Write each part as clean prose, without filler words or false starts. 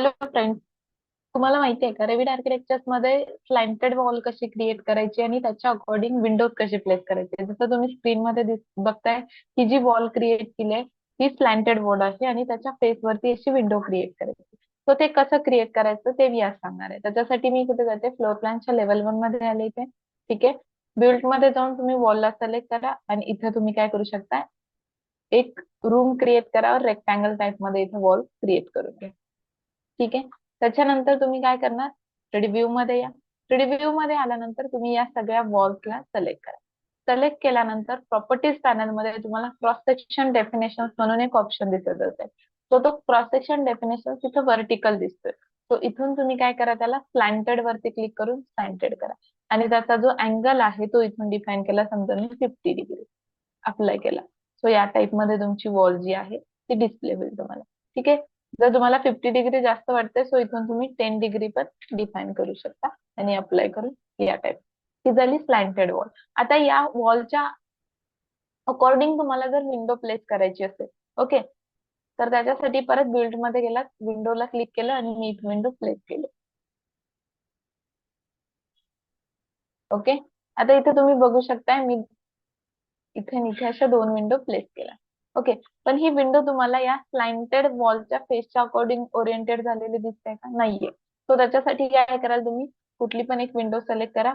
Hello friends, तुम्हाला माहिती आहे का रेविड आर्किटेक्चर्स मध्ये स्लॅन्टेड वॉल कशी क्रिएट करायची आणि त्याच्या अकॉर्डिंग विंडोज कशी प्लेस करायचे. जसं तुम्ही स्क्रीन मध्ये बघताय, ही जी वॉल क्रिएट केली आहे ही स्लॅन्टेड वॉल आहे आणि त्याच्या फेस वरती अशी विंडो क्रिएट करायची. तो ते कसं क्रिएट करायचं ते मी आज सांगणार आहे. त्याच्यासाठी मी कुठे जाते, फ्लोर प्लॅनच्या लेवल 1 मध्ये आले इथे. ठीक आहे. बिल्ड मध्ये जाऊन तुम्ही वॉलला सिलेक्ट करा आणि इथे तुम्ही काय करू शकता, एक रूम क्रिएट करा और रेक्टँगल टाइप मध्ये इथे वॉल क्रिएट करून घ्या. ठीक आहे. त्याच्यानंतर तुम्ही काय करणार, 3D व्ह्यू मध्ये या. 3D व्ह्यू मध्ये आल्यानंतर तुम्ही या सगळ्या वॉल्सला सिलेक्ट करा. सिलेक्ट केल्यानंतर प्रॉपर्टीज पॅनल मध्ये तुम्हाला क्रॉस सेक्शन डेफिनेशन म्हणून एक ऑप्शन दिसत असेल. तो क्रॉस सेक्शन डेफिनेशन तिथं व्हर्टिकल दिसतोय. तो इथून तुम्ही काय करा, त्याला स्लॅन्टेड वरती क्लिक करून स्लॅन्टेड करा आणि त्याचा जो अँगल आहे तो इथून डिफाईन केला, समजा मी 50 डिग्री अप्लाय केला. सो या टाइप मध्ये तुमची वॉल जी आहे ती डिस्प्ले होईल तुम्हाला. ठीक आहे. जर तुम्हाला 50 डिग्री जास्त वाटते, सो इथून तुम्ही 10 डिग्री पण डिफाईन करू शकता आणि अप्लाय करून या टाइप ही झाली स्लॅन्टेड वॉल. आता या वॉलच्या अकॉर्डिंग तुम्हाला जर विंडो प्लेस करायची असेल, ओके, तर त्याच्यासाठी परत बिल्ड मध्ये गेलात, विंडोला क्लिक केलं आणि मी विंडो प्लेस केली. ओके. आता इथे तुम्ही बघू शकताय, मी इथे अशा 2 विंडो प्लेस केल्या. ओके. पण ही विंडो तुम्हाला या स्लॅन्टेड वॉलच्या फेसच्या अकॉर्डिंग ओरिएंटेड झालेली दिसते का? नाहीये. तो त्याच्यासाठी काय कराल, तुम्ही कुठली पण एक विंडो सिलेक्ट करा.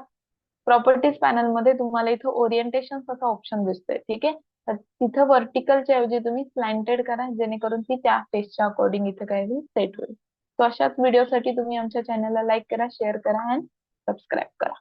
प्रॉपर्टीज पॅनल मध्ये तुम्हाला इथं ओरिएंटेशन असा ऑप्शन दिसतोय. ठीक आहे. तर तिथं व्हर्टिकलच्या ऐवजी तुम्ही स्लॅन्टेड करा, जेणेकरून ती त्या फेसच्या अकॉर्डिंग इथे काय होईल, सेट होईल. तो अशाच व्हिडिओसाठी तुम्ही आमच्या चॅनलला लाईक करा, शेअर करा आणि सबस्क्राईब करा.